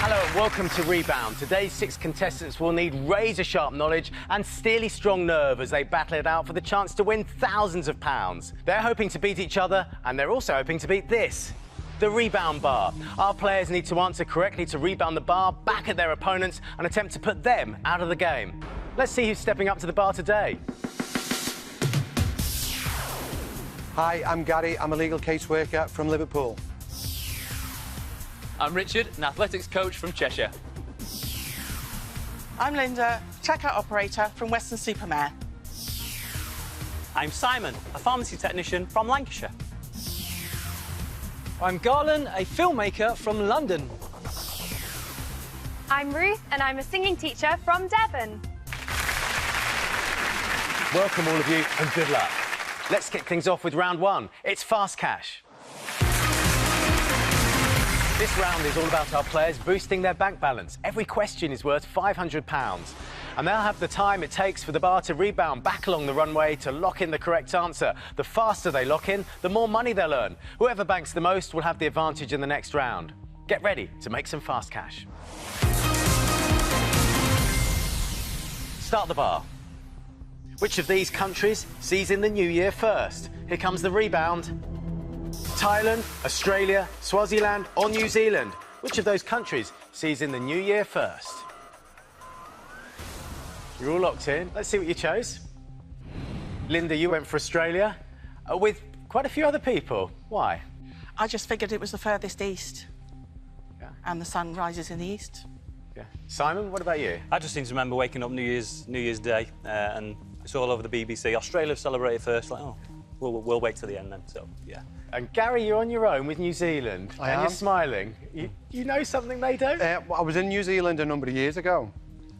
Hello and welcome to Rebound. Today's 6 contestants will need razor-sharp knowledge and steely strong nerve as they battle it out for the chance to win thousands of pounds. They're hoping to beat each other and they're also hoping to beat this, the rebound bar. Our players need to answer correctly to rebound the bar back at their opponents and attempt to put them out of the game. Let's see who's stepping up to the bar today. Hi, I'm Gary. I'm a legal caseworker from Liverpool. I'm Richard, an athletics coach from Cheshire. I'm Linda, checkout operator from Weston-super-Mare. I'm Simon, a pharmacy technician from Lancashire. I'm Garland, a filmmaker from London. I'm Ruth and I'm a singing teacher from Devon. Welcome all of you and good luck. Let's kick things off with round 1. It's fast cash. This round is all about our players boosting their bank balance. Every question is worth £500. And they'll have the time it takes for the bar to rebound back along the runway to lock in the correct answer. The faster they lock in, the more money they'll earn. Whoever banks the most will have the advantage in the next round. Get ready to make some fast cash. Start the bar. Which of these countries sees in the new year first? Here comes the rebound. Thailand, Australia, Swaziland or New Zealand? Which of those countries sees in the new year first? You're all locked in. Let's see what you chose. Linda, you went for Australia with quite a few other people. Why? I just figured it was the furthest east. Yeah. And the sun rises in the east. Yeah. Simon, what about you? I just seem to remember waking up New Year's Day and it's all over the BBC. Australia celebrated first, like, oh, we'll wait till the end then, so, yeah. And Gary, you're on your own with New Zealand. I and am. You're smiling. You know something they don't? I was in New Zealand a number of years ago,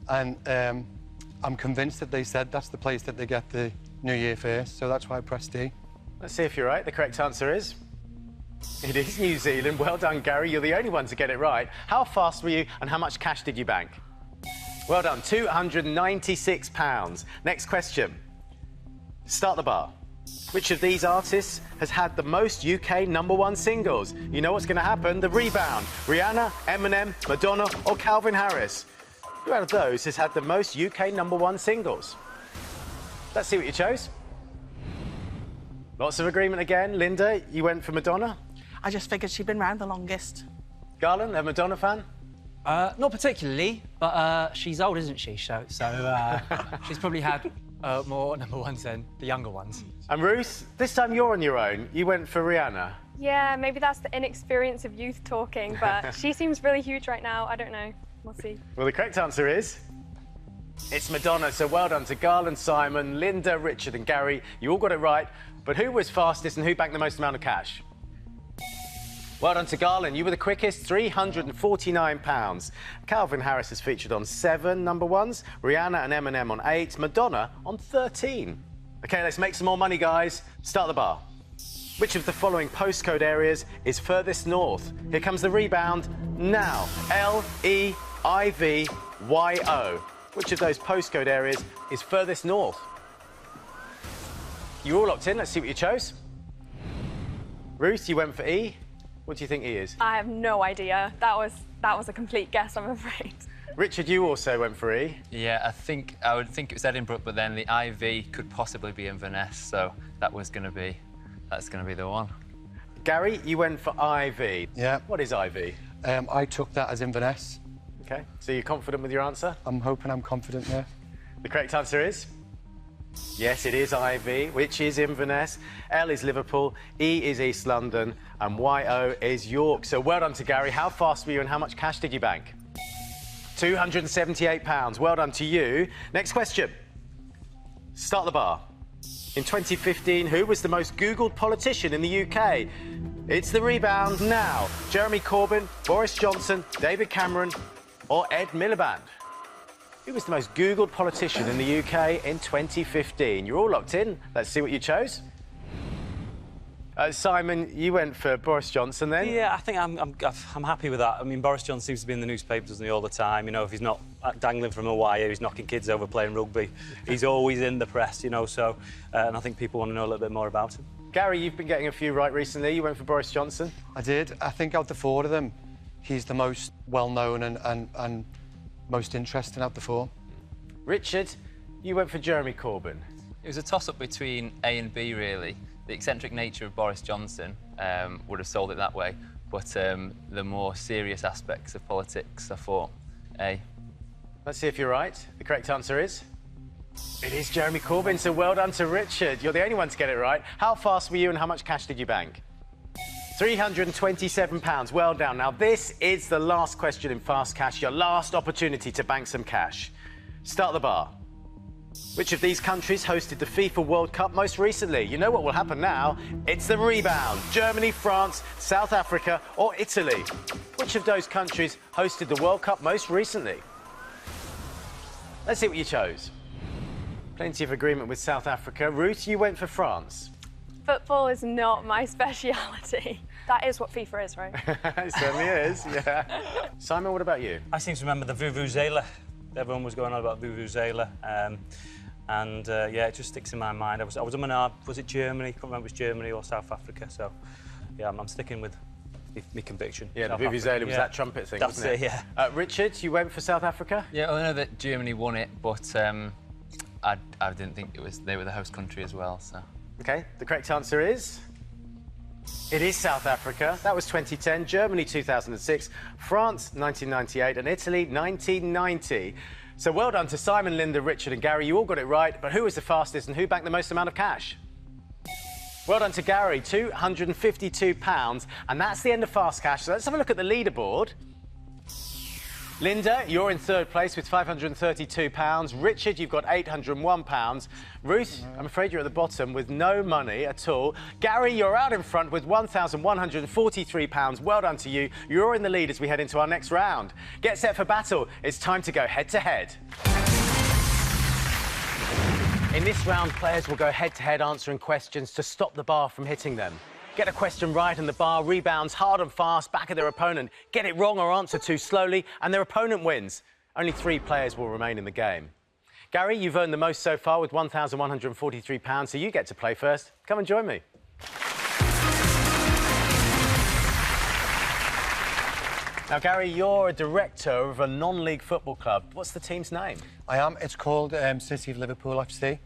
and I'm convinced that they said that's the place that they get the New Year first, so that's why I pressed D. Let's see if you're right. The correct answer is... It is New Zealand. Well done, Gary. You're the only one to get it right. How fast were you and how much cash did you bank? Well done, £296. Next question. Start the bar. Which of these artists has had the most UK #1 singles? You know what's going to happen. The rebound. Rihanna, Eminem, Madonna or Calvin Harris? Who out of those has had the most UK #1 singles? Let's see what you chose. Lots of agreement again. Linda, you went for Madonna. I just figured she'd been round the longest. Garland, a Madonna fan? Not particularly, but she's old, isn't she? So she's probably had more #1s than the younger ones. And Ruth, this time you're on your own. You went for Rihanna. Yeah, maybe that's the inexperience of youth talking, but she seems really huge right now. I don't know. We'll see. Well, the correct answer is... It's Madonna, so well done to Garland, Simon, Linda, Richard and Gary. You all got it right, but who was fastest and who banked the most amount of cash? Well done to Garland. You were the quickest, £349. Calvin Harris has featured on 7 #1s, Rihanna and Eminem on 8, Madonna on 13. OK, let's make some more money, guys. Start the bar. Which of the following postcode areas is furthest north? Here comes the rebound now. L-E-I-V-Y-O. Which of those postcode areas is furthest north? You're all locked in. Let's see what you chose. Ruth, you went for E. What do you think E is? I have no idea. That was a complete guess, I'm afraid. Richard, you also went for E. Yeah, I would think it was Edinburgh, but then the IV could possibly be Inverness, so that's going to be the one. Gary, you went for IV. Yeah. What is IV? I took that as Inverness. OK, so you're confident with your answer? I'm hoping I'm confident there. The correct answer is... Yes, it is IV, which is Inverness. L is Liverpool, E is East London, and YO is York. So well done to Gary. How fast were you and how much cash did you bank? £278. Well done to you. Next question. Start the bar. In 2015, who was the most Googled politician in the UK? It's the rebound now. Jeremy Corbyn, Boris Johnson, David Cameron, or Ed Miliband? Who was the most Googled politician in the UK in 2015? You're all locked in. Let's see what you chose. Simon, you went for Boris Johnson then? Yeah, I think I'm happy with that. I mean, Boris Johnson seems to be in the newspapers, doesn't he, all the time? You know, if he's not dangling from a wire, he's knocking kids over playing rugby. He's always in the press, you know, so... and I think people want to know a little bit more about him. Gary, you've been getting a few right recently. You went for Boris Johnson. I did. I think out of the 4 of them, he's the most well-known and most interesting out the four. Richard, you went for Jeremy Corbyn. It was a toss-up between A and B, really. The eccentric nature of Boris Johnson would have sold it that way, but the more serious aspects of politics, I thought A. Let's see if you're right. The correct answer is... It is Jeremy Corbyn, so well done to Richard. You're the only one to get it right. How fast were you and how much cash did you bank? £327. Well done. Now, this is the last question in Fast Cash, your last opportunity to bank some cash. Start the bar. Which of these countries hosted the FIFA World Cup most recently? You know what will happen now. It's the rebound. Germany, France, South Africa or Italy? Which of those countries hosted the World Cup most recently? Let's see what you chose. Plenty of agreement with South Africa. Ruth, you went for France. Football is not my speciality. That is what FIFA is, right? It certainly is, yeah. Simon, what about you? I seem to remember the Vuvuzela. Everyone was going on about Vuvuzela. Yeah, it just sticks in my mind. I was on was it Germany? I can't remember if it was Germany or South Africa. So, yeah, I'm sticking with my conviction. Yeah, South the Vuvuzela was yeah. that trumpet thing, That's wasn't it? yeah. Richard, you went for South Africa? Yeah, I know that Germany won it, but I didn't think they were the host country as well, so... OK, the correct answer is... It is South Africa. That was 2010, Germany 2006, France 1998 and Italy 1990. So well done to Simon, Linda, Richard and Gary. You all got it right, but who was the fastest and who banked the most amount of cash? Well done to Gary, £252, and that's the end of Fast Cash. So let's have a look at the leaderboard. Linda, you're in third place with £532. Richard, you've got £801. Ruth, I'm afraid you're at the bottom with no money at all. Gary, you're out in front with £1,143. Well done to you. You're in the lead as we head into our next round. Get set for battle. It's time to go head-to-head. In this round, players will go head-to-head answering questions to stop the bar from hitting them. Get a question right and the bar rebounds hard and fast back at their opponent. Get it wrong or answer too slowly and their opponent wins. Only 3 players will remain in the game. Gary, you've earned the most so far with £1,143, so you get to play first. Come and join me. Now, Gary, you're a director of a non-league football club. What's the team's name? I am. It's called City of Liverpool FC.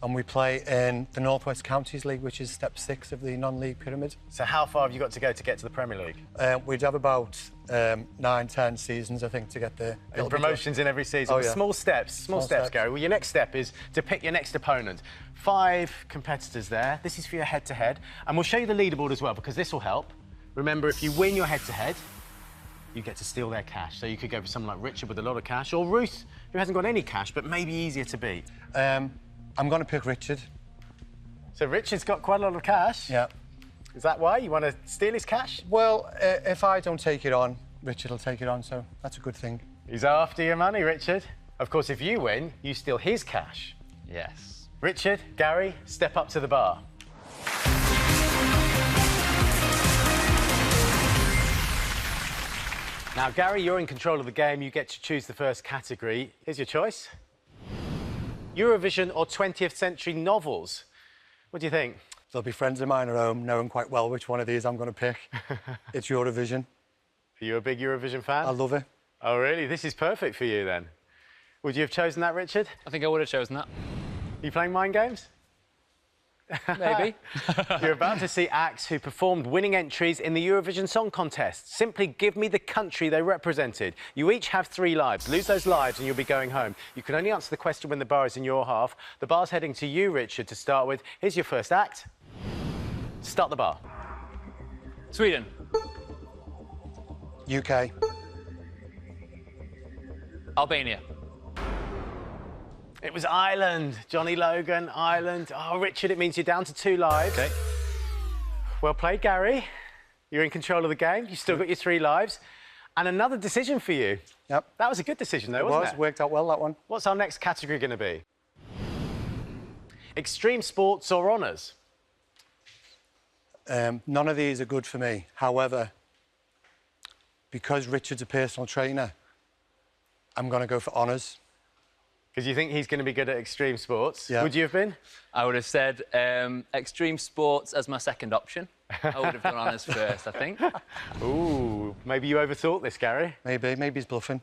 And we play in the North West Counties League, which is step 6 of the non-league pyramid. So how far have you got to go to get to the Premier League? We'd have about 9-10 seasons, I think, to get there. And promotions in every season. Oh, yeah. Small steps, Gary. Well, your next step is to pick your next opponent. 5 competitors there. This is for your head-to-head. And we'll show you the leaderboard as well, because this will help. Remember, if you win your head-to-head, you get to steal their cash. So you could go for someone like Richard with a lot of cash, or Ruth, who hasn't got any cash, but maybe easier to beat. I'm going to pick Richard. So Richard's got quite a lot of cash? Yeah. Is that why? You want to steal his cash? Well, if I don't take it on, Richard will take it on, so that's a good thing. He's after your money, Richard. Of course, if you win, you steal his cash. Yes. Richard, Gary, step up to the bar. Now, Gary, you're in control of the game. You get to choose the first category. Here's your choice. Eurovision or 20th century novels? What do you think? There'll be friends of mine at home knowing quite well which one of these I'm going to pick. It's Eurovision. Are you a big Eurovision fan? I love it. Oh, really? This is perfect for you, then. Would you have chosen that, Richard? I think I would have chosen that. Are you playing mind games? Maybe. You're about to see acts who performed winning entries in the Eurovision Song Contest. Simply give me the country they represented. You each have 3 lives. Lose those lives and you'll be going home. You can only answer the question when the bar is in your half. The bar's heading to you, Richard, to start with. Here's your first act. Start the bar. Sweden. UK. Albania. It was Ireland. Johnny Logan, Ireland. Oh, Richard, it means you're down to 2 lives. OK. Well played, Gary. You're in control of the game. You've still got your 3 lives. And another decision for you. Yep. That was a good decision, though, It wasn't it? worked out well, that one. What's our next category going to be? Extreme sports or honours? None of these are good for me. However, because Richard's a personal trainer, I'm going to go for honours. Because you think he's going to be good at extreme sports? Yeah. Would you have been? I would have said extreme sports as my second option. I would have done honours first, I think. Ooh, maybe you overthought this, Gary. Maybe he's bluffing.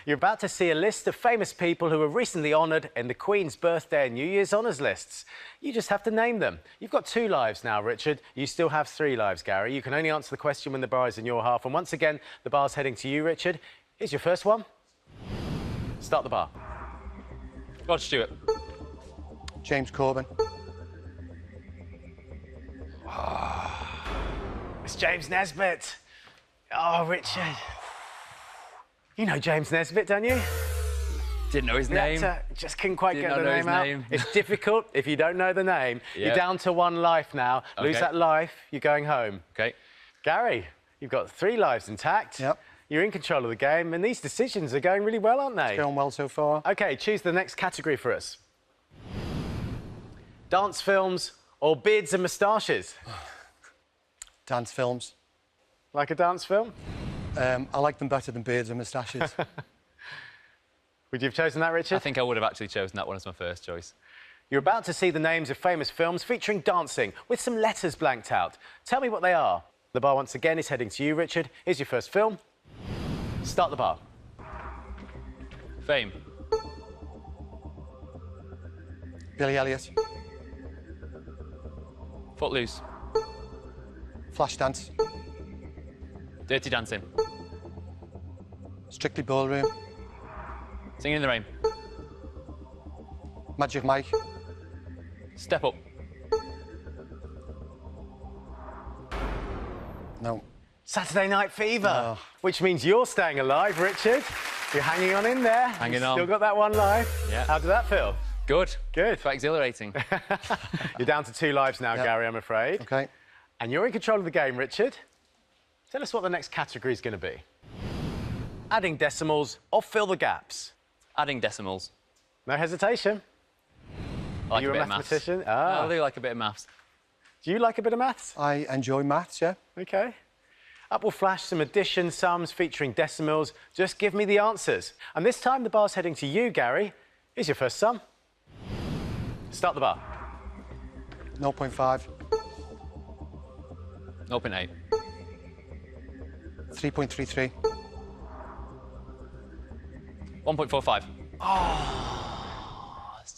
You're about to see a list of famous people who were recently honoured in the Queen's birthday and New Year's honours lists. You just have to name them. You've got 2 lives now, Richard. You still have 3 lives, Gary. You can only answer the question when the bar is in your half. And once again, the bar's heading to you, Richard. Here's your first one. Start the bar. Rod Stewart. James Corbyn. It's James Nesbitt. Oh, Richard. You know James Nesbitt, don't you? Didn't know his The name. actor. Just couldn't quite Did get not the know name his out. name. It's difficult if you don't know the name. Yeah. You're down to 1 life now. Lose Okay. that life, you're going home. OK. Gary, you've got 3 lives intact. Yep. You're in control of the game, and these decisions are going really well, aren't they? Going well so far. OK, choose the next category for us. Dance films or beards and moustaches? Dance films. Like a dance film? I like them better than beards and moustaches. Would you have chosen that, Richard? I think I would have actually chosen that one as my first choice. You're about to see the names of famous films featuring dancing with some letters blanked out. Tell me what they are. The bar once again is heading to you, Richard. Here's your first film. Start the bar. Fame. Billy Elliot. Footloose. Flashdance. Dirty Dancing. Strictly Ballroom. Singing in the Rain. Magic Mike. Step Up. No. Saturday Night Fever, Oh. which means you're staying alive, Richard. You're hanging on in there. Hanging You've on. Still got that 1 life. Yeah. How did that feel? Good. Good. Quite exhilarating. You're down to 2 lives now, Yep. Gary, I'm afraid. OK. And you're in control of the game, Richard. Tell us what the next category is going to be. Adding decimals or fill the gaps. Adding decimals. No hesitation. I like you a a bit of maths. mathematician? I do like a bit of maths. Do you like a bit of maths? I enjoy maths, yeah. OK. Up will flash some addition sums featuring decimals. Just give me the answers. And this time the bar's heading to you, Gary. Here's your first sum. Start the bar. 0.5. 0.8. 3.33. 1.45.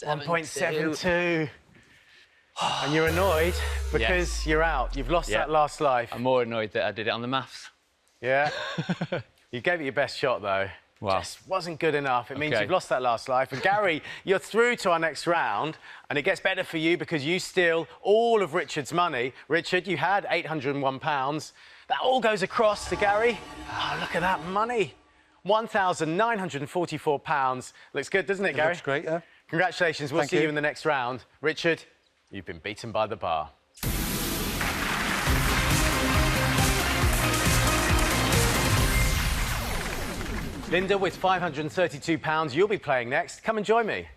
1.72. And you're annoyed because Yes. you're out. You've lost Yeah. that last life. I'm more annoyed that I did it on the maths. Yeah. You gave it your best shot, though. Wow. Just wasn't good enough. It means Okay. you've lost that last life. And Gary, you're through to our next round, and it gets better for you because you steal all of Richard's money. Richard, you had £801. That all goes across to Gary. Oh, look at that money. £1,944. Looks good, doesn't it, It Gary? looks great, yeah. Congratulations. We'll Thank see you you. in the next round. Richard, you've been beaten by the bar. Linda, with £532, you'll be playing next. Come and join me.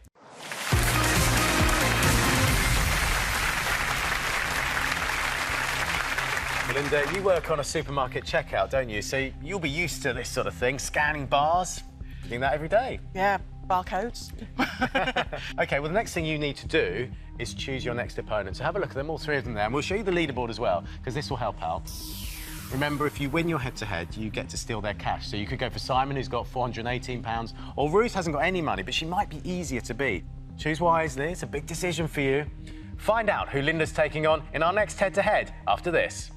Linda, you work on a supermarket checkout, don't you? So you'll be used to this sort of thing, scanning bars, doing that every day. Yeah, barcodes. OK, well, the next thing you need to do is choose your next opponent. So have a look at them, all 3 of them there, and we'll show you the leaderboard as well, because this will help out. Remember, if you win your head-to-head, you get to steal their cash. So you could go for Simon, who's got £418, or Ruth hasn't got any money, but she might be easier to beat. Choose wisely, it's a big decision for you. Find out who Linda's taking on in our next head-to-head after this.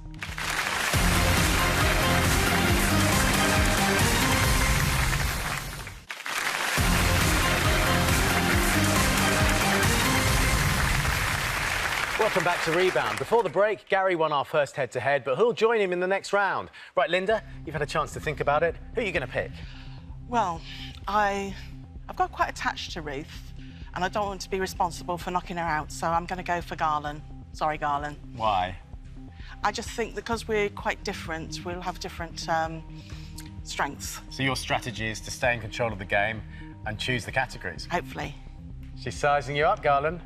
Welcome back to Rebound. Before the break, Gary won our first head-to-head, but who'll join him in the next round? Right, Linda, you've had a chance to think about it. Who are you going to pick? Well, I've got quite attached to Ruth, and I don't want to be responsible for knocking her out, so I'm going to go for Garland. Sorry, Garland. Why? I just think that because we're quite different, we'll have different strengths, So your strategy is to stay in control of the game and choose the categories. hopefully. She's sizing you up, Garland.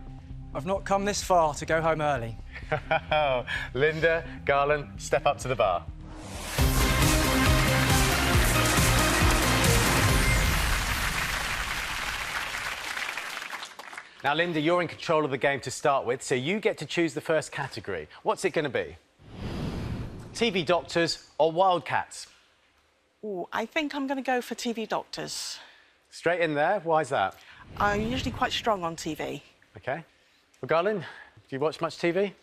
I've not come this far to go home early. Linda, Garland, step up to the bar. Now, Linda, you're in control of the game to start with, so you get to choose the first category. What's it going to be? TV doctors or wildcats? Ooh, I think I'm going to go for TV doctors. Straight in there. Why is that? I'm usually quite strong on TV. OK. Well, Garland, do you watch much TV?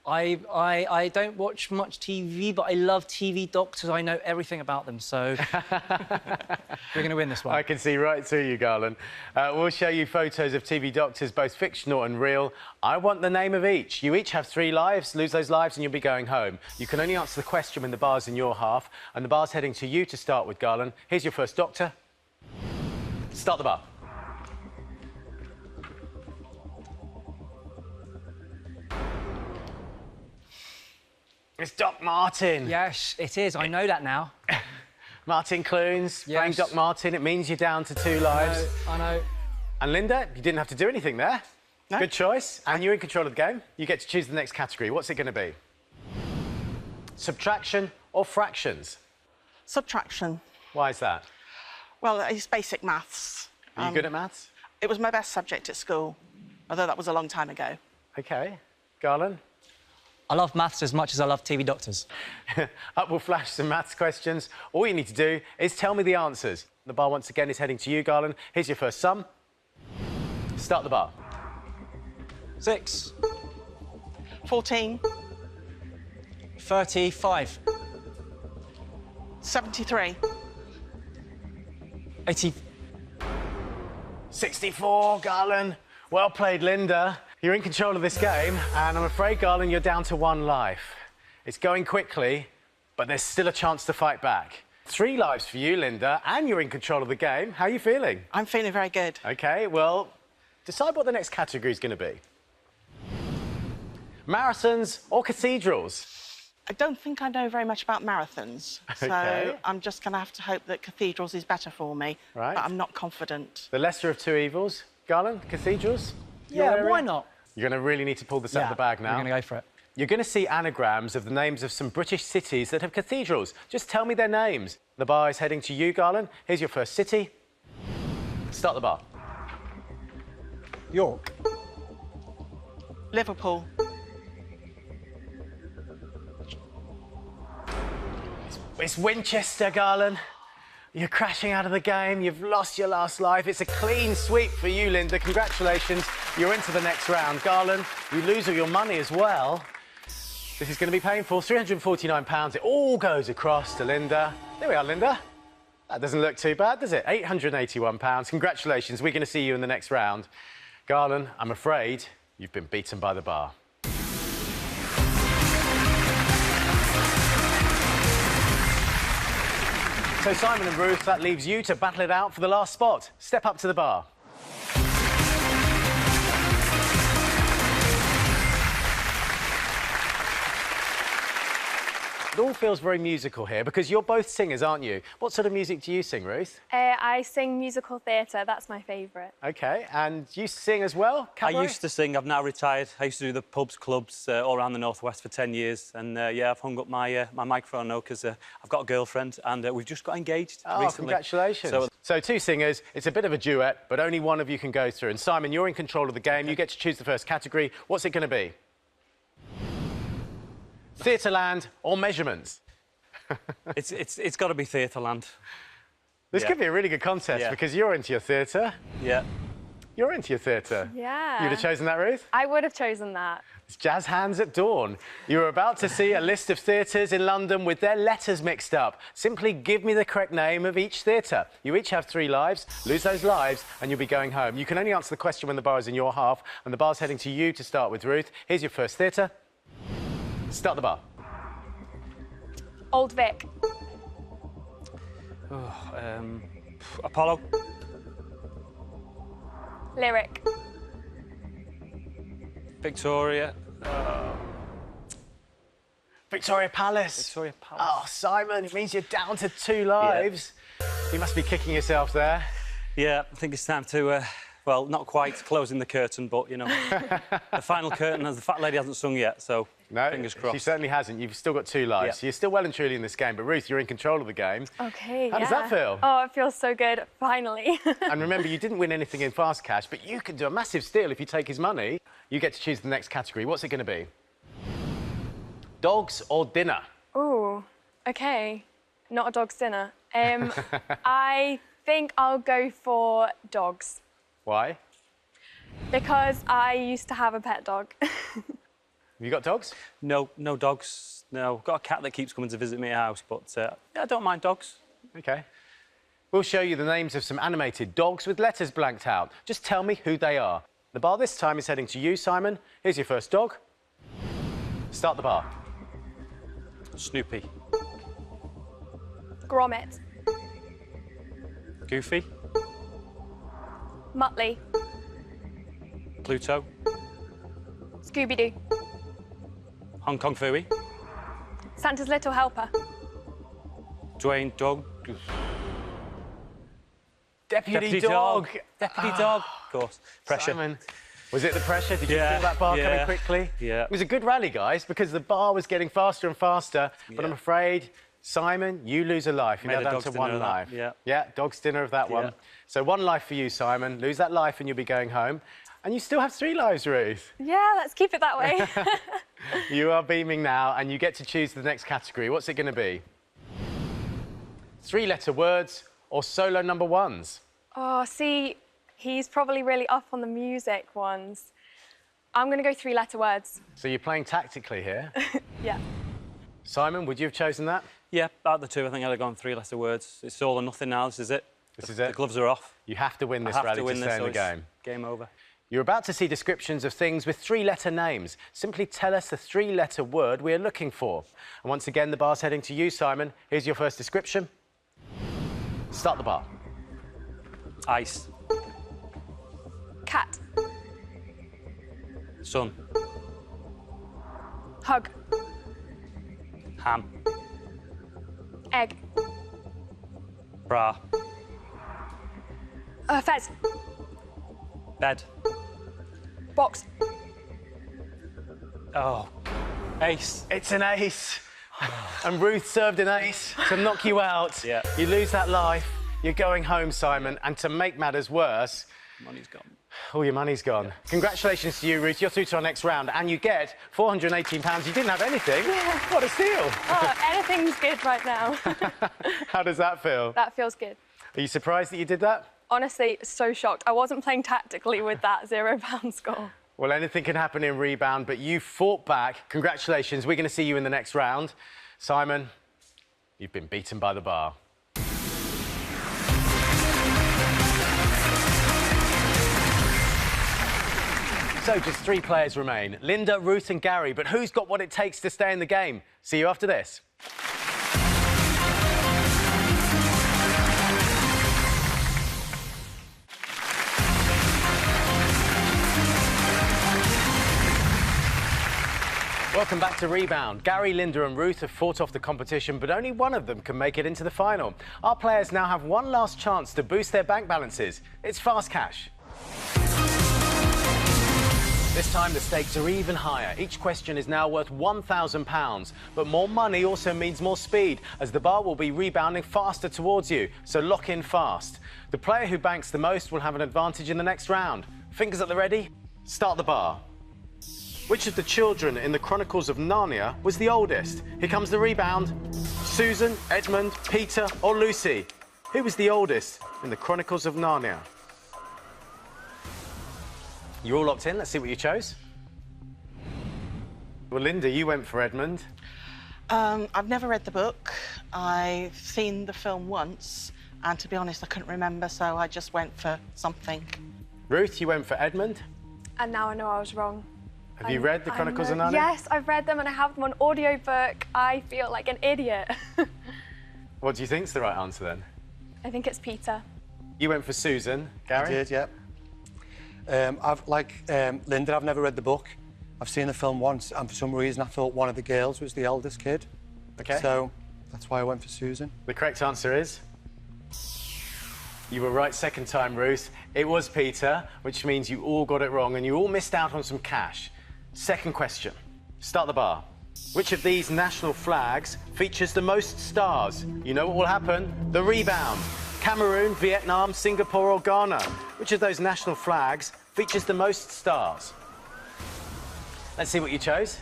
I don't watch much TV, but I love TV doctors. I know everything about them, so we're going to win this one. I can see right through you, Garland. We'll show you photos of TV doctors, both fictional and real. I want the name of each. You each have 3 lives. Lose those lives and you'll be going home. You can only answer the question when the bar's in your half, and the bar's heading to you to start with, Garland. Here's your first doctor. Start the bar. It's Doc Martin. Yes, it is. I know that now. Martin Clunes, playing Yes. Doc Martin. It means you're down to 2 lives. I know. And Linda, you didn't have to do anything there. No. Good choice. And you're in control of the game. You get to choose the next category. What's it going to be? Subtraction or fractions? Subtraction. Why is that? Well, it's basic maths. Are you good at maths? It was my best subject at school, although that was a long time ago. OK. Garland? I love maths as much as I love TV doctors. Up will flash some maths questions. All you need to do is tell me the answers. The bar once again is heading to you, Garland. Here's your first sum. Start the bar. 6. 14, 35. 73, 80. 64, Garland. Well played, Linda. You're in control of this game, and I'm afraid, Garland, you're down to 1 life. It's going quickly, but there's still a chance to fight back. 3 lives for you, Linda, and you're in control of the game. How are you feeling? I'm feeling very good. OK, well, decide what the next category is going to be. Marathons or cathedrals? I don't think I know very much about marathons, so OK. I'm just going to have to hope that cathedrals is better for me. Right. But I'm not confident. The lesser of 2 evils. Garland, cathedrals? Your Yeah, area? why not? You're going to really need to pull this out of the bag now. I'm going to go for it. You're going to see anagrams of the names of some British cities that have cathedrals. Just tell me their names. The bar is heading to you, Garland. Here's your first city. Start the bar. York. Liverpool, It's Winchester, Garland. You're crashing out of the game. You've lost your last life. It's a clean sweep for you, Linda. Congratulations. You're into the next round. Garland, you lose all your money as well. This is going to be painful. £349. It all goes across to Linda. There we are, Linda. That doesn't look too bad, does it? £881. Congratulations. We're going to see you in the next round. Garland, I'm afraid you've been beaten by the bar. So, Simon and Ruth, that leaves you to battle it out for the last spot. Step up to the bar. It all feels very musical here because you're both singers, aren't you? What sort of music do you sing, Ruth? I sing musical theatre. That's my favourite. OK, and you sing as well, Cabaret? I used to sing. I've now retired. I used to do the pubs, clubs all around the northwest for 10 years, and yeah, I've hung up my my microphone now because I've got a girlfriend, and we've just got engaged recently. Congratulations. So 2 singers. It's a bit of a duet, but only one of you can go through. And Simon, you're in control of the game. You get to choose the first category. What's it going to be? Theatreland or measurements? It's got to be Theatreland. This Yeah. could be a really good contest Yeah. because you're into your theatre. Yeah. You're into your theatre. Yeah. You'd have chosen that, Ruth? I would have chosen that. It's Jazz Hands at Dawn. You're about to see a list of theatres in London with their letters mixed up. Simply give me the correct name of each theatre. You each have 3 lives. Lose those lives and you'll be going home. You can only answer the question when the bar is in your half, and the bar's heading to you to start with, Ruth. Here's your first theatre. Start the bar. Old Vic. Apollo. Lyric. Victoria. Victoria Palace. Victoria Palace. Oh, Simon, it means you're down to 2 lives. You must be kicking yourself there. Yeah, I think it's time to, well, not quite closing the curtain, but, you know, the final curtain, as the fat lady hasn't sung yet, so No, fingers crossed. she certainly hasn't. You've still got 2 lives. Yeah. So you're still well and truly in this game. But, Ruth, you're in control of the game. Okay, How does that feel? Oh, it feels so good, finally. And remember, you didn't win anything in fast cash, but you can do a massive steal if you take his money. You get to choose the next category. What's it going to be? Dogs or dinner? Oh, okay. Not a dog's dinner. I think I'll go for dogs. Why? Because I used to have a pet dog. Have you got dogs? No, no dogs. No, got a cat that keeps coming to visit me at house, but yeah, I don't mind dogs. OK. We'll show you the names of some animated dogs with letters blanked out. Just tell me who they are. The bar this time is heading to you, Simon. Here's your first dog. Start the bar. Snoopy. Gromit. Goofy. Muttley. Pluto. Scooby-Doo. Hong Kong Phooey. Santa's Little Helper. Dwayne Dog. Deputy dog. Deputy Dog. Of course. Pressure. Simon, was it the pressure? Did you Yeah, feel that bar coming yeah, quickly? yeah. It was a good rally, guys, because the bar was getting faster and faster. But Yeah. I'm afraid, Simon, you lose a life. You're Made now a down dog's to dinner one of that, life. yeah. Yeah, dog's dinner of that one. Yeah. So 1 life for you, Simon. Lose that life and you'll be going home. And you still have 3 lives, Ruth. Yeah, let's keep it that way. You are beaming now, and you get to choose the next category. What's it going to be? 3-letter words or solo number ones? Oh, see, he's probably really up on the music ones. I'm going to go 3-letter words. So you're playing tactically here. Yeah. Simon, would you have chosen that? Yeah, out of the two, I think I'd have gone 3-letter words. It's all or nothing now. This is it. This is The it? gloves are off. You have to win this I have rally to win stay this, in so the it's game. Game over. You're about to see descriptions of things with 3-letter names. Simply tell us the 3-letter word we are looking for. And once again, the bar's heading to you, Simon. Here's your first description. Start the bar. Ice. Cat. Sun. Hug. Ham. Egg. Bra. Fez. Bed. Box. Oh. Ace. It's an ace. And Ruth served an ace to knock you out. Yeah. You lose that life. You're going home, Simon. And to make matters worse, Money's gone. all your money's gone. Congratulations to you, Ruth. You're through to our next round. And you get £418. You didn't have anything. What a steal. Oh, anything's good right now. How does that feel? That feels good. Are you surprised that you did that? Honestly, so shocked. I wasn't playing tactically with that £0 score. Well, anything can happen in Rebound, but you fought back. Congratulations. We're going to see you in the next round. Simon, you've been beaten by the bar. So just 3 players remain. Linda, Ruth and Gary. But who's got what it takes to stay in the game? See you after this. Welcome back to Rebound. Gary, Linda and Ruth have fought off the competition, but only one of them can make it into the final. Our players now have one last chance to boost their bank balances. It's fast cash. This time the stakes are even higher. Each question is now worth £1,000. But more money also means more speed, as the bar will be rebounding faster towards you. So lock in fast. The player who banks the most will have an advantage in the next round. Fingers at the ready. Start the bar. Which of the children in the Chronicles of Narnia was the oldest? Here comes the rebound. Susan, Edmund, Peter or Lucy? Who was the oldest in the Chronicles of Narnia? You're all locked in. Let's see what you chose. Well, Linda, you went for Edmund. I've never read the book. I've seen the film once, and to be honest, I couldn't remember, so I just went for something. Ruth, you went for Edmund. And now I know I was wrong. Have you read the Chronicles of Narnia? Yes, I've read them and I have them on audiobook. I feel like an idiot. What do you think's the right answer then? I think it's Peter. You went for Susan. Gary? I did, yeah. Linda, I've never read the book. I've seen the film once, and for some reason I thought one of the girls was the eldest kid. Okay. So that's why I went for Susan. The correct answer is... You were right second time, Ruth. It was Peter, which means you all got it wrong and you all missed out on some cash. Second question. Start the bar. Which of these national flags features the most stars? You know what will happen? The rebound. Cameroon, Vietnam, Singapore or Ghana? Which of those national flags features the most stars? Let's see what you chose.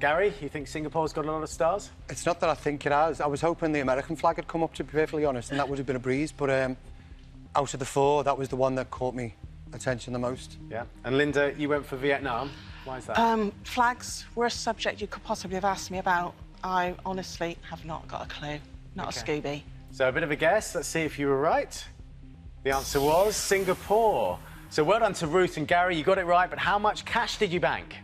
Gary, you think Singapore's got a lot of stars? It's not that I think it has. I was hoping the American flag had come up, to be perfectly honest, and that would have been a breeze. But out of the four, that was the one that caught me attention the most. Yeah. And Linda, you went for Vietnam. Why is that? Flags were a subject you could possibly have asked me about. I honestly have not got a clue. Not a Scooby. So a bit of a guess. Let's see if you were right. The answer was Singapore. So well done to Ruth and Gary. You got it right, but how much cash did you bank?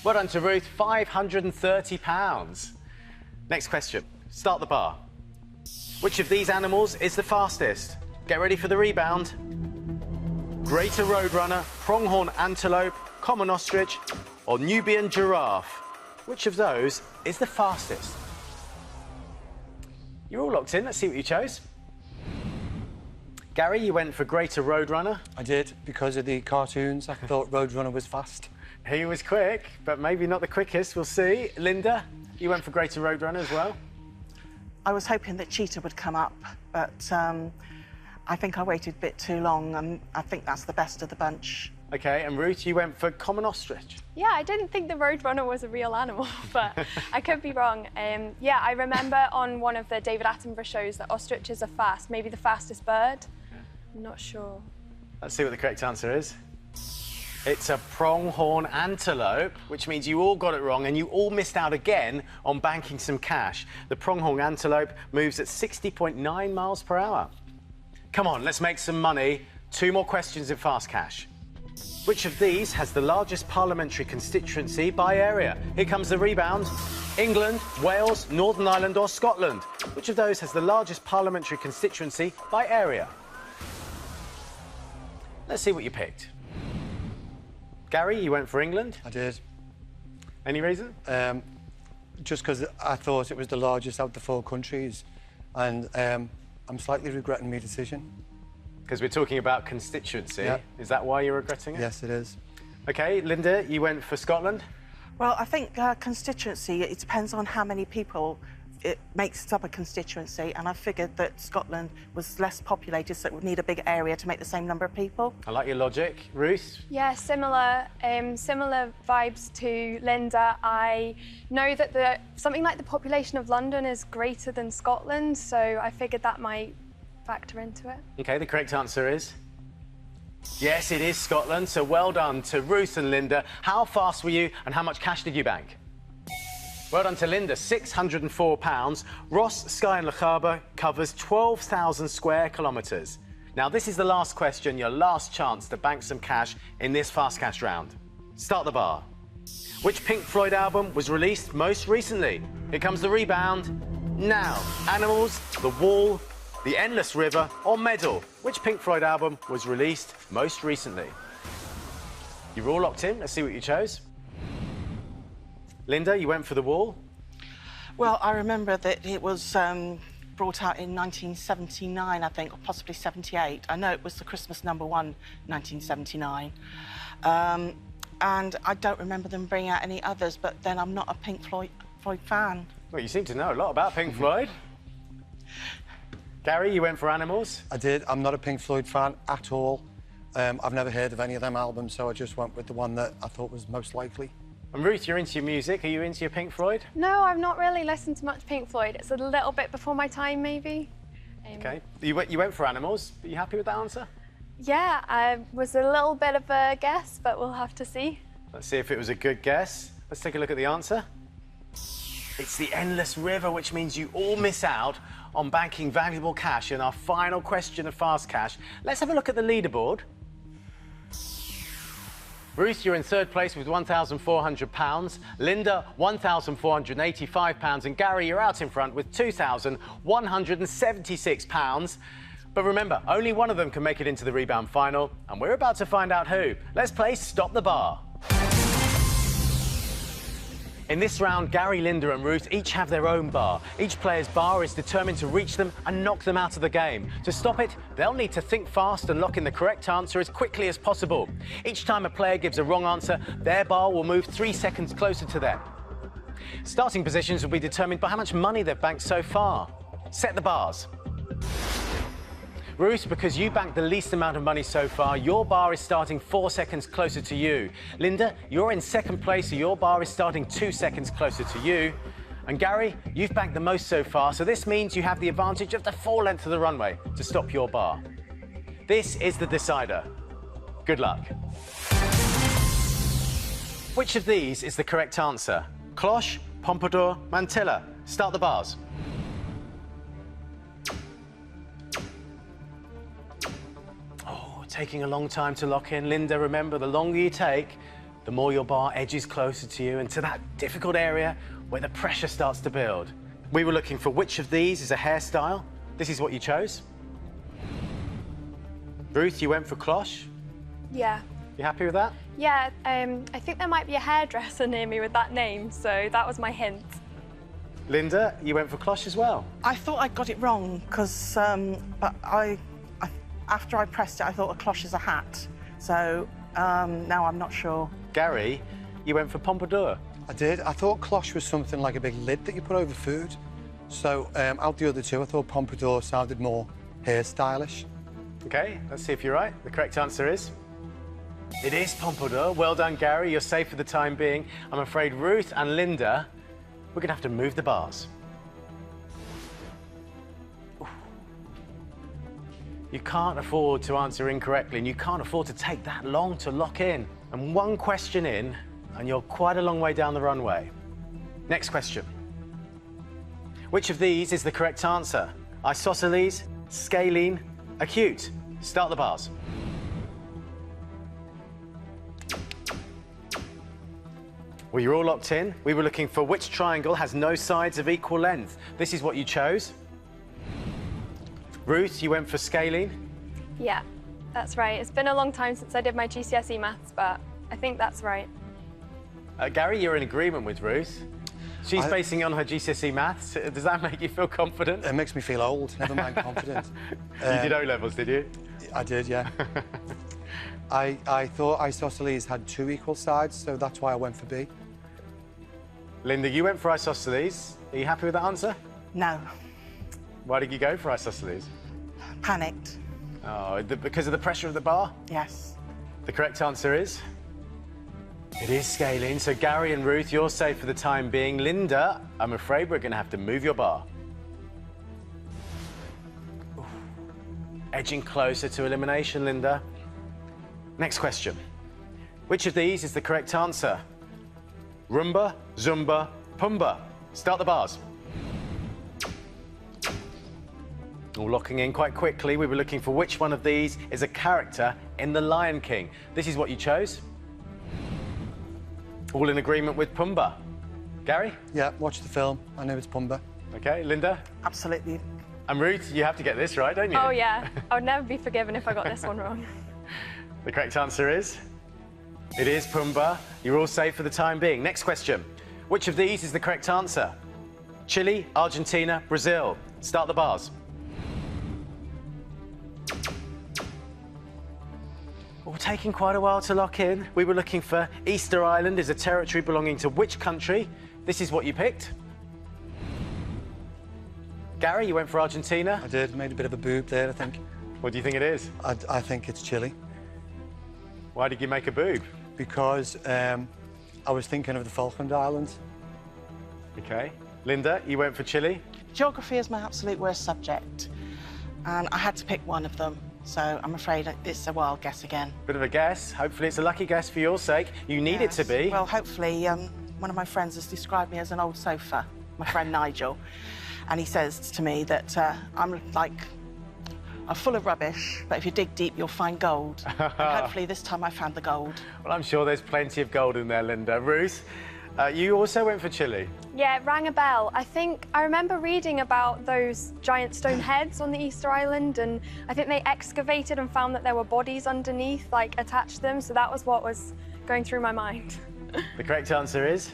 Well done to Ruth, £530. Next question. Start the bar. Which of these animals is the fastest? Get ready for the rebound. Greater roadrunner, pronghorn antelope, common ostrich, or Nubian giraffe? Which of those is the fastest? You're all locked in. Let's see what you chose. Gary, you went for Greater Roadrunner. I did, because of the cartoons. I thought Roadrunner was fast. He was quick, but maybe not the quickest. We'll see. Linda, you went for Greater Roadrunner as well. I was hoping that cheetah would come up, but I think I waited a bit too long, and I think that's the best of the bunch. OK, and Ruth, you went for common ostrich. Yeah, I didn't think the roadrunner was a real animal, but I could be wrong. Yeah, I remember on one of the David Attenborough shows that ostriches are fast, maybe the fastest bird. I'm not sure. Let's see what the correct answer is. It's a pronghorn antelope, which means you all got it wrong and you all missed out again on banking some cash. The pronghorn antelope moves at 60.9 miles per hour. Come on, let's make some money. 2 more questions in fast cash. Which of these has the largest parliamentary constituency by area? Here comes the rebound. England, Wales, Northern Ireland or Scotland? Which of those has the largest parliamentary constituency by area? Let's see what you picked. Gary, you went for England. I did. Any reason? Just because I thought it was the largest out of the 4 countries, and I'm slightly regretting my decision. Because we're talking about constituency. Yeah. Is that why you're regretting it? Yes, it is. OK, Linda, you went for Scotland. Well, I think constituency, it depends on how many people it makes up a constituency, and I figured that Scotland was less populated, so it would need a big area to make the same number of people. I like your logic. Ruth? Yeah, similar vibes to Linda. I know that something like the population of London is greater than Scotland, so I figured that might factor into it. OK, the correct answer is? Yes, it is Scotland, so well done to Ruth and Linda. How fast were you and how much cash did you bank? Well done to Linda, £604. Ross, Skye and Lochaber covers 12,000 square kilometres. Now, this is the last question, your last chance to bank some cash in this fast cash round. Start the bar. Which Pink Floyd album was released most recently? Here comes the rebound. Now, Animals, The Wall, The Endless River or Medal? Which Pink Floyd album was released most recently? You're all locked in. Let's see what you chose. Linda, you went for The Wall. Well, I remember that it was brought out in 1979, I think, or possibly 78. I know it was the Christmas #1, 1979. And I don't remember them bringing out any others, but then I'm not a Pink Floyd fan. Well, you seem to know a lot about Pink Floyd. Gary, you went for Animals. I did. I'm not a Pink Floyd fan at all. I've never heard of any of them albums, so I just went with the one that I thought was most likely. And Ruth, you're into your music. Are you into your Pink Floyd? No, I've not really listened to much Pink Floyd. It's a little bit before my time, maybe. OK. You went for Animals. Are you happy with that answer? Yeah, I was a little bit of a guess, but we'll have to see. Let's see if it was a good guess. Let's take a look at the answer. It's The Endless River, which means you all miss out on banking valuable cash in our final question of Fast Cash. Let's have a look at the leaderboard. Ruth, you're in 3rd place with £1,400. Linda, £1,485. And Gary, you're out in front with £2,176. But remember, only one of them can make it into the rebound final. And we're about to find out who. Let's play Stop the Bar. In this round, Gary, Linda and Ruth each have their own bar. Each player's bar is determined to reach them and knock them out of the game. To stop it, they'll need to think fast and lock in the correct answer as quickly as possible. Each time a player gives a wrong answer, their bar will move 3 seconds closer to them. Starting positions will be determined by how much money they've banked so far. Set the bars. Ruth, because you banked the least amount of money so far, your bar is starting 4 seconds closer to you. Linda, you're in second place, so your bar is starting 2 seconds closer to you. And Gary, you've banked the most so far, so this means you have the advantage of the full length of the runway to stop your bar. This is the decider. Good luck. Which of these is the correct answer? Cloche, Pompadour, Mantilla. Start the bars. Oh, taking a long time to lock in. Linda, remember, the longer you take, the more your bar edges closer to you and to that difficult area where the pressure starts to build. We were looking for which of these is a hairstyle. This is what you chose. Ruth, you went for cloche. Yeah. You happy with that? Yeah, I think there might be a hairdresser near me with that name, so that was my hint. Linda, you went for cloche as well. I thought I got it wrong because, but after I pressed it, I thought a cloche is a hat. So now I'm not sure. Gary, you went for Pompadour. I did. I thought cloche was something like a big lid that you put over food. So out the other two, I thought Pompadour sounded more hairstylish. Okay, let's see if you're right. The correct answer is... it is Pompadour. Well done, Gary. You're safe for the time being. I'm afraid Ruth and Linda, we're going to have to move the bars. Ooh. You can't afford to answer incorrectly, and you can't afford to take that long to lock in. And one question in, and you're quite a long way down the runway. Next question. Which of these is the correct answer? Isosceles, scalene, acute. Start the bars. Well, you're all locked in. We were looking for which triangle has no sides of equal length. This is what you chose. Ruth, you went for scalene. Yeah, that's right. It's been a long time since I did my GCSE maths, but I think that's right. Gary, you're in agreement with Ruth. She's basing it on her GCSE maths. Does that make you feel confident? It makes me feel old, never mind confident. You did O-levels, did you? I did, yeah. I thought isosceles had 2 equal sides, so that's why I went for B. Linda, you went for isosceles. Are you happy with that answer? No. Why did you go for isosceles? Panicked. Oh, because of the pressure of the bar? Yes. The correct answer is... it is scalene. So Gary and Ruth, you're safe for the time being. Linda, I'm afraid we're going to have to move your bar. Ooh. Edging closer to elimination, Linda. Next question. Which of these is the correct answer? Rumba, Zumba, Pumba. Start the bars. All locking in quite quickly. We were looking for which one of these is a character in The Lion King. This is what you chose. All in agreement with Pumba. Gary? Yeah, watch the film. I know it's Pumba. Okay, Linda? Absolutely. And Ruth, you have to get this right, don't you? Oh, yeah. I would never be forgiven if I got this one wrong. The correct answer is... it is Pumba. You're all safe for the time being. Next question. Which of these is the correct answer? Chile, Argentina, Brazil. Start the bars. Well, taking quite a while to lock in. We were looking for Easter Island is a territory belonging to which country? This is what you picked. Gary, you went for Argentina. I did, made a bit of a boob there, I think. What do you think it is? I think it's Chile. Why did you make a boob? Because I was thinking of the Falkland Islands. Okay. Linda, you went for Chile. Geography is my absolute worst subject, and I had to pick one of them. So I'm afraid it's a wild guess again. Bit of a guess. Hopefully it's a lucky guess for your sake. You need it to be. Well, hopefully one of my friends has described me as an old sofa, my friend Nigel. And he says to me that I'm full of rubbish, but if you dig deep, you'll find gold. And hopefully this time I found the gold. Well, I'm sure there's plenty of gold in there, Linda. Ruth, you also went for Chile. Yeah, it rang a bell. I remember reading about those giant stone heads on the Easter Island, and I think they excavated and found that there were bodies underneath, like, attached to them, so that was what was going through my mind. The correct answer is...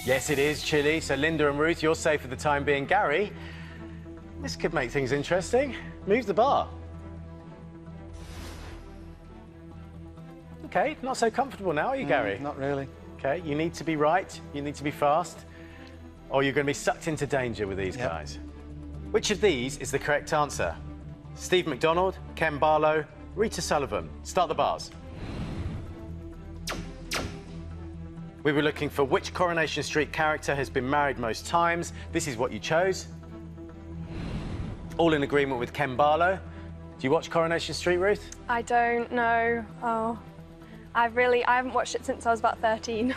yes, it is Chile. So Linda and Ruth, you're safe for the time being. Gary, this could make things interesting. Move the bar. Okay, not so comfortable now, are you, Gary? Not really. Okay, you need to be right, you need to be fast, or you're going to be sucked into danger with these guys. Which of these is the correct answer? Steve McDonald, Ken Barlow, Rita Sullivan. Start the bars. We were looking for which Coronation Street character has been married most times. This is what you chose. All in agreement with Ken Barlow. Do you watch Coronation Street, Ruth? I don't know. Oh, I haven't watched it since I was about 13.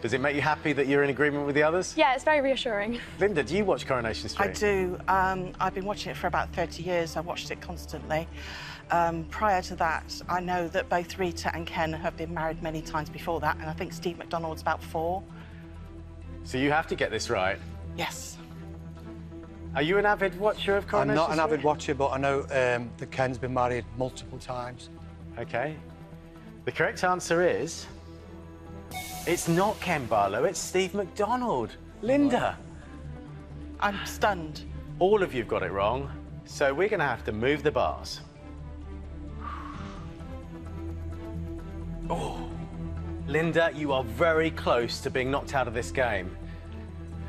Does it make you happy that you're in agreement with the others? Yeah, it's very reassuring. Linda, do you watch Coronation Street? I do. I've been watching it for about 30 years. I watched it constantly. Prior to that, I know that both Rita and Ken have been married many times before that, and I think Steve McDonald's about 4. So you have to get this right. Yes. Are you an avid watcher of Coronation I'm not an Street? avid watcher, but I know that Ken's been married multiple times. OK. The correct answer is... it's not Ken Barlow, it's Steve McDonald. Linda. I'm stunned. All of you've got it wrong, so we're going to have to move the bars. Oh, Linda, you are very close to being knocked out of this game.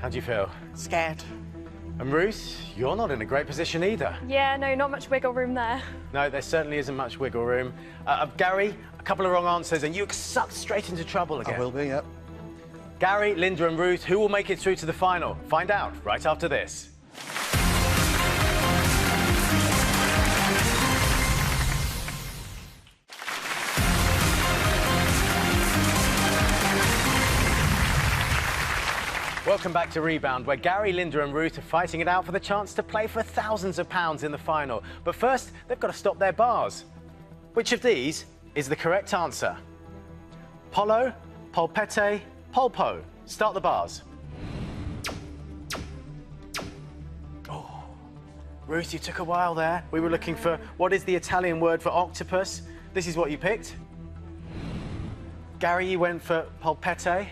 How do you feel? Scared. And Ruth, you're not in a great position either. Yeah, no, not much wiggle room there. No, there certainly isn't much wiggle room. Gary, a couple of wrong answers and you're sucked straight into trouble again. I will be, yep. Gary, Linda and Ruth, who will make it through to the final? Find out right after this. Welcome back to Rebound, where Gary, Linda and Ruth are fighting it out for the chance to play for thousands of pounds in the final. But first, they've got to stop their bars. Which of these is the correct answer? Polo, polpette, polpo. Start the bars. Oh, Ruth, you took a while there. We were looking for what is the Italian word for octopus. This is what you picked. Gary, you went for polpette.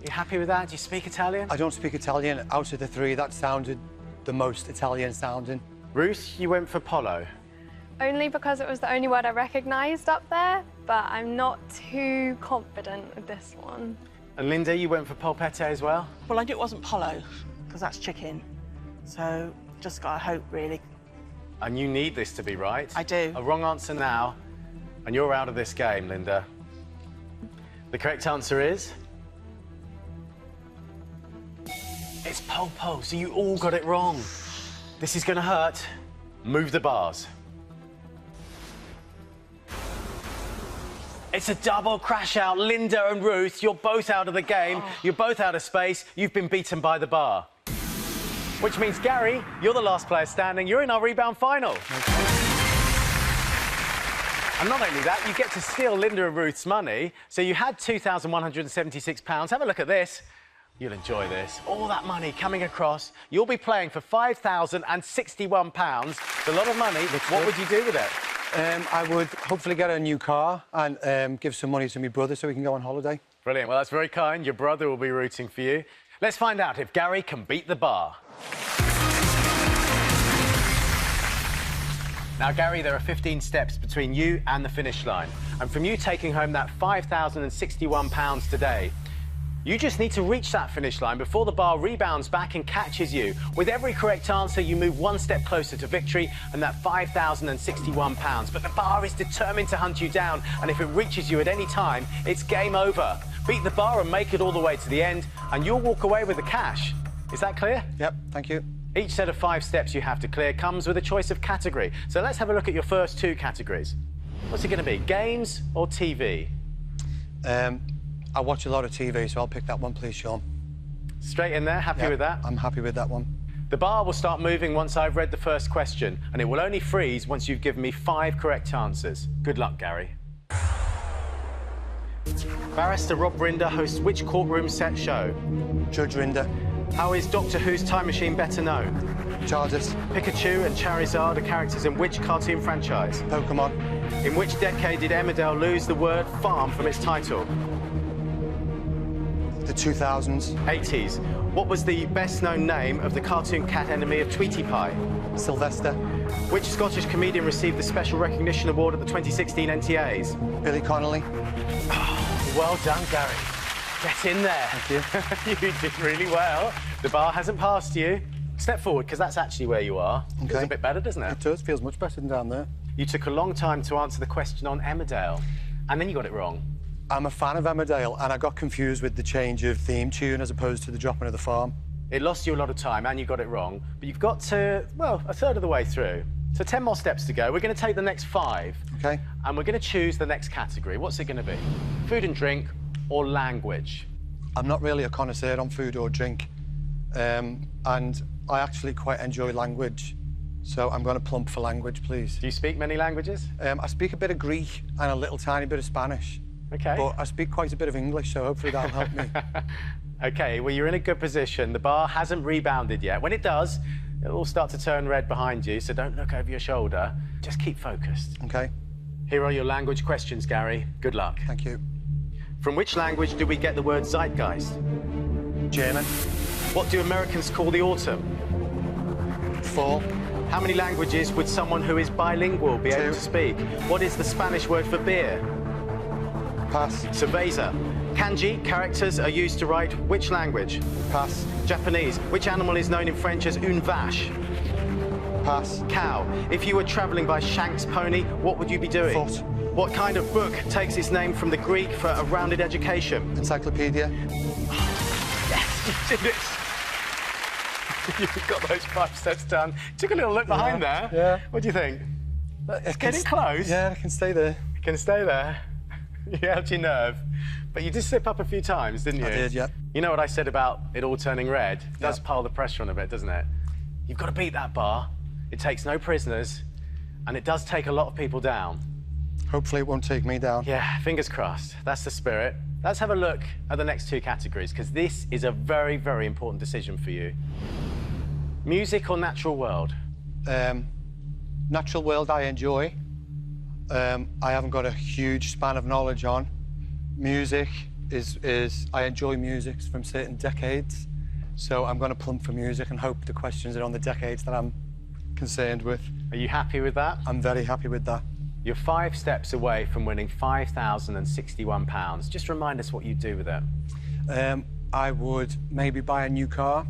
You happy with that? Do you speak Italian? I don't speak Italian. Out of the 3, that sounded the most Italian sounding. Ruth, you went for polo. Only because it was the only word I recognised up there, but I'm not too confident with this one. And Linda, you went for polpette as well? Well, I knew it wasn't polo, because that's chicken. So, just gotta hope, really. And you need this to be right. I do. A wrong answer now, and you're out of this game, Linda. The correct answer is... it's polpo, so you all got it wrong. This is gonna hurt. Move the bars. It's a double crash out. Linda and Ruth, you're both out of the game. You're both out of space. You've been beaten by the bar. Which means, Gary, you're the last player standing. You're in our Rebound final. And not only that, you get to steal Linda and Ruth's money. So you had £2,176. Have a look at this. You'll enjoy this. All that money coming across. You'll be playing for £5,061. It's a lot of money. What would you do with it? I would hopefully get a new car and give some money to my brother so we can go on holiday. Brilliant. Well, that's very kind. Your brother will be rooting for you. Let's find out if Gary can beat the bar. Now, Gary, there are 15 steps between you and the finish line. And from you taking home that £5,061 today, you just need to reach that finish line before the bar rebounds back and catches you. With every correct answer, you move one step closer to victory and that £5,061. But the bar is determined to hunt you down, and if it reaches you at any time, it's game over. Beat the bar and make it all the way to the end, and you'll walk away with the cash. Is that clear? Yep, thank you. Each set of 5 steps you have to clear comes with a choice of category. So let's have a look at your first 2 categories. What's it going to be, games or TV? I watch a lot of TV, so I'll pick that one, please, Sean. Straight in there, happy with that? I'm happy with that one. The bar will start moving once I've read the first question, and it will only freeze once you've given me 5 correct answers. Good luck, Gary. Barrister Rob Rinder hosts which courtroom set show? Judge Rinder. How is Doctor Who's time machine better known? Charges. Pikachu and Charizard are characters in which cartoon franchise? Pokemon. In which decade did Emmerdale lose the word farm from its title? The 2000s. 80s. What was the best-known name of the cartoon cat enemy of Tweety Pie? Sylvester. Which Scottish comedian received the Special Recognition Award at the 2016 NTAs? Billy Connolly. Oh, well done, Gary. Get in there. Thank you. You did really well. The bar hasn't passed you. Step forward, because that's actually where you are. Okay. Feels a bit better, doesn't it? It does. Feels much better than down there. You took a long time to answer the question on Emmerdale, and then you got it wrong. I'm a fan of Emmerdale, and I got confused with the change of theme tune as opposed to the dropping of the farm. It lost you a lot of time, and you got it wrong, but you've got to, well, a third of the way through. So 10 more steps to go. We're going to take the next 5, Okay. and we're going to choose the next category. What's it going to be? Food and drink or language? I'm not really a connoisseur on food or drink, and I actually quite enjoy language. So I'm going to plump for language, please. Do you speak many languages? I speak a bit of Greek and a little tiny bit of Spanish. Okay. But I speak quite a bit of English, so hopefully that'll help me. Okay, well, you're in a good position. The bar hasn't rebounded yet. When it does, it'll all start to turn red behind you, so don't look over your shoulder. Just keep focused. Okay. Here are your language questions, Gary. Good luck. Thank you. From which language do we get the word zeitgeist? German. What do Americans call the autumn? Fall. How many languages would someone who is bilingual be able 2. to speak? What is the Spanish word for beer? Pass. Cerveza. Kanji characters are used to write which language? Pass. Japanese. Which animal is known in French as une vache? Pass. Cow. If you were travelling by Shank's pony, what would you be doing? Foot. What kind of book takes its name from the Greek for a rounded education? Encyclopedia. Yes, you did it. You've got those 5 steps done. Took a little look behind there. Yeah. What do you think? It's getting close. Yeah, I can stay there. You can stay there. You held your nerve. But you did slip up a few times, didn't you? I did, yeah. You know what I said about it all turning red? It does Yeah. pile the pressure on a bit, doesn't it? You've got to beat that bar. It takes no prisoners, and it does take a lot of people down. Hopefully it won't take me down. Yeah, fingers crossed. That's the spirit. Let's have a look at the next 2 categories, because this is a very, very important decision for you. Music or natural world? Natural world I enjoy. I haven't got a huge span of knowledge on. Music is I enjoy music from certain decades. So I'm going to plump for music and hope the questions are on the decades that I'm concerned with. Are you happy with that? I'm very happy with that. You're 5 steps away from winning £5,061. Just remind us what you do with it. I would maybe buy a new car,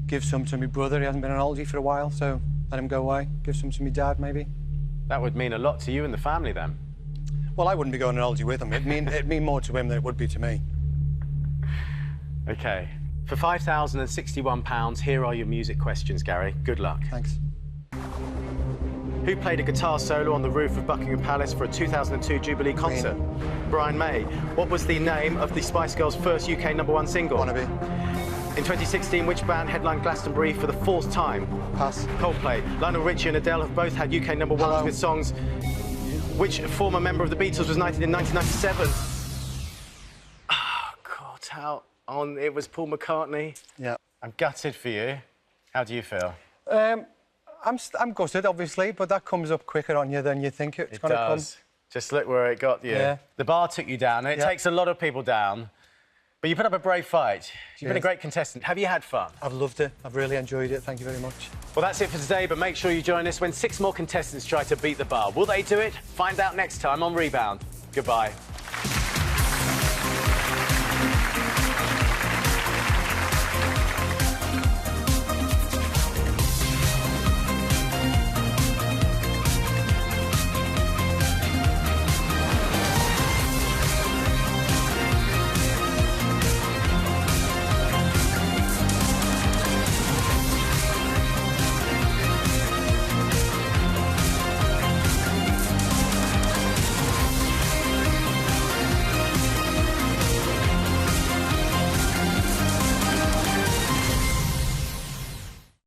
give some to my brother. He hasn't been an oldie for a while, so let him go away. Give some to my dad, maybe. That would mean a lot to you and the family, then. Well, I wouldn't be going an oldie with him. It'd mean more to him than it would be to me. OK. For £5,061, here are your music questions, Gary. Good luck. Thanks. Who played a guitar solo on the roof of Buckingham Palace for a 2002 Jubilee concert? Brian May. What was the name of the Spice Girls' first UK #1 single? Wannabe. In 2016, which band headlined Glastonbury for the 4th time? Pass. Coldplay. Lionel Richie and Adele have both had UK #1s Hello. with songs. Which former member of the Beatles was knighted in 1997? Oh, God, how on? It was Paul McCartney. Yeah. I'm gutted for you. How do you feel? I'm gutted, obviously, but that comes up quicker on you than you think it's going to come. Just look where it got you. Yeah. The bar took you down, and it takes a lot of people down. But you put up a brave fight. You've been a great contestant. Have you had fun? I've loved it. I've really enjoyed it. Thank you very much. Well, that's it for today, but make sure you join us when 6 more contestants try to beat the bar. Will they do it? Find out next time on Rebound. Goodbye.